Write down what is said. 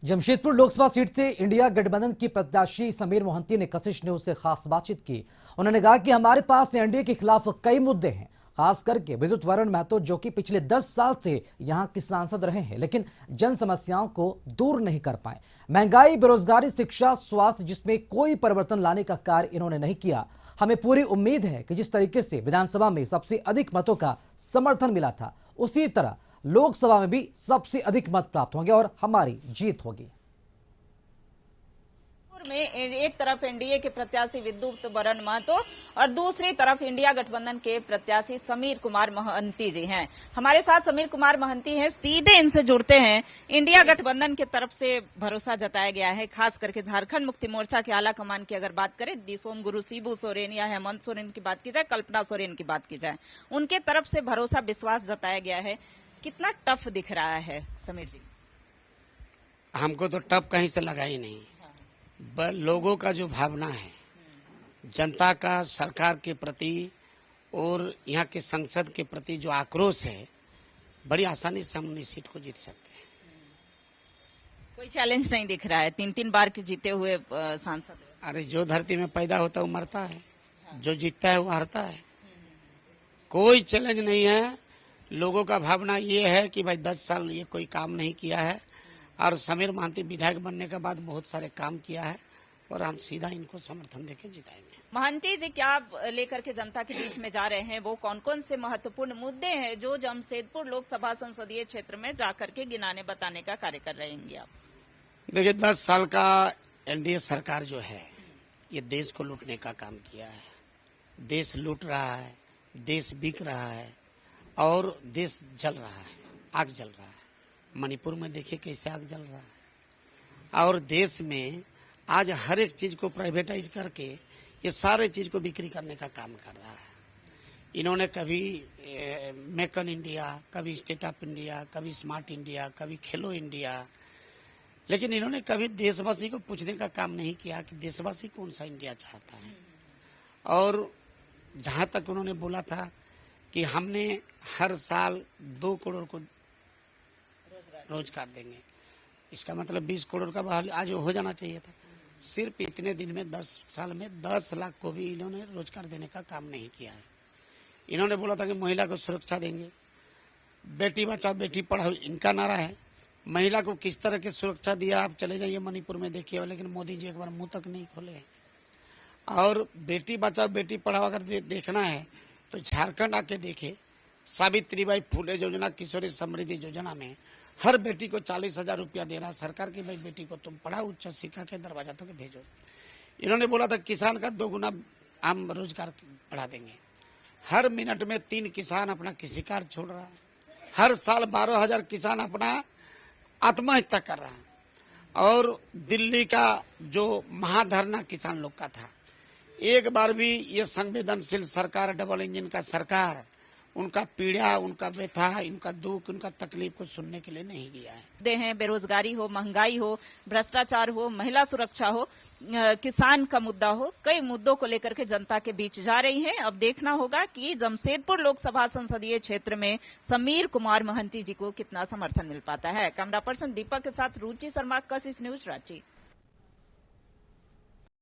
Jamshedpur Lok Sabha seat से India गठबंधन की प्रत्याशी समीर मोहंती ने कशिश न्यूज से खास बातचीत की। उन्होंने कहा कि हमारे पास एनडीए के खिलाफ कई मुद्दे हैं, खास करके विद्युत वरुण महतो जो कि पिछले 10 साल से यहां के सांसद रहे हैं लेकिन जन समस्याओं को दूर नहीं कर पाए। महंगाई, बेरोजगारी, शिक्षा, स्वास्थ्य जिसमें कोई परिवर्तन लाने का कार्य इन्होंने नहीं किया। हमें पूरी उम्मीद है कि जिस तरीके से विधानसभा में सबसे अधिक मतों का समर्थन मिला था उसी तरह लोकसभा में भी सबसे अधिक मत प्राप्त होंगे और हमारी जीत होगी। में एक तरफ एनडीए के प्रत्याशी विद्युत वरुण महतो और दूसरी तरफ इंडिया गठबंधन के प्रत्याशी समीर कुमार महंती जी हैं। हमारे साथ समीर कुमार महंती हैं, सीधे इनसे जुड़ते हैं। इंडिया गठबंधन की तरफ से भरोसा जताया गया है, खास करके झारखंड मुक्ति मोर्चा के आला कमान की अगर बात करें, दिसोम गुरु शिबू सोरेन या हेमंत सोरेन की बात की जाए, कल्पना सोरेन की बात की जाए, उनके तरफ से भरोसा विश्वास जताया गया है। कितना टफ दिख रहा है समीर जी? हमको तो टफ कहीं से लगा ही नहीं। लोगों का जो भावना है, जनता का सरकार के प्रति और यहाँ के संसद के प्रति जो आक्रोश है, बड़ी आसानी से हम इस सीट को जीत सकते हैं। कोई चैलेंज नहीं दिख रहा है। 3-3 बार के जीते हुए सांसद। अरे जो धरती में पैदा होता है वो मरता है, जो जीतता है वो हारता है। कोई चैलेंज नहीं है। लोगों का भावना ये है कि भाई 10 साल ये कोई काम नहीं किया है और समीर महंती विधायक बनने के बाद बहुत सारे काम किया है और हम सीधा इनको समर्थन देके जिताएंगे। महंती जी, क्या लेकर के जनता के बीच में जा रहे हैं? वो कौन कौन से महत्वपूर्ण मुद्दे हैं जो जमशेदपुर लोकसभा संसदीय क्षेत्र में जाकर के गिनाने बताने का कार्य कर रहेंगे आप? देखिए, 10 साल का एनडीए सरकार जो है ये देश को लूटने का काम किया है। देश लूट रहा है, देश बिक रहा है और देश जल रहा है, आग जल रहा है। मणिपुर में देखिए कैसे आग जल रहा है और देश में आज हर एक चीज को प्राइवेटाइज करके ये सारे चीज को बिक्री करने का काम कर रहा है। इन्होंने कभी मेक इन इंडिया, कभी स्टेट ऑफ इंडिया, कभी स्मार्ट इंडिया, कभी खेलो इंडिया, लेकिन इन्होंने कभी देशवासी को पूछने का काम नहीं किया कि देशवासी कौन सा इंडिया चाहता है। और जहां तक उन्होंने बोला था कि हमने हर साल 2 करोड़ को रोजगार देंगे, इसका मतलब 20 करोड़ का बहाल आज हो जाना चाहिए था। सिर्फ इतने दिन में 10 साल में 10 लाख को भी इन्होंने रोजगार देने का काम नहीं किया है। इन्होंने बोला था कि महिला को सुरक्षा देंगे, बेटी बचाओ बेटी पढ़ाओ इनका नारा है। महिला को किस तरह की सुरक्षा दिया आप चले जाइए मणिपुर में देखिए, लेकिन मोदी जी एक बार मुंह तक नहीं खोले। और बेटी बचाओ बेटी पढ़ाओ अगर देखना है तो झारखंड आके देखे। सावित्रीबाई फुले योजना, किशोरी समृद्धि योजना में हर बेटी को 40,000 रुपया देना सरकार की। भाई बेटी को तुम पढ़ाओ, उच्च शिक्षा के दरवाजा तक भेजो। इन्होंने बोला था किसान का 2 गुना हम रोजगार बढ़ा देंगे। हर मिनट में 3 किसान अपना कृषि कार्य छोड़ रहा है। हर साल 12,000 किसान अपना आत्महत्या कर रहा है। और दिल्ली का जो महाधरना किसान लोग का था, एक बार भी ये संवेदनशील सरकार, डबल इंजन का सरकार उनका पीड़ा, उनका व्यथा, उनका दुख, उनका तकलीफ को सुनने के लिए नहीं गया है। मुद्दे हैं, बेरोजगारी हो, महंगाई हो, भ्रष्टाचार हो, महिला सुरक्षा हो, किसान का मुद्दा हो, कई मुद्दों को लेकर के जनता के बीच जा रही हैं। अब देखना होगा कि जमशेदपुर लोकसभा संसदीय क्षेत्र में समीर कुमार महंती जी को कितना समर्थन मिल पाता है। कैमरा पर्सन दीपक के साथ रुचि शर्मा, कशिश न्यूज, रांची।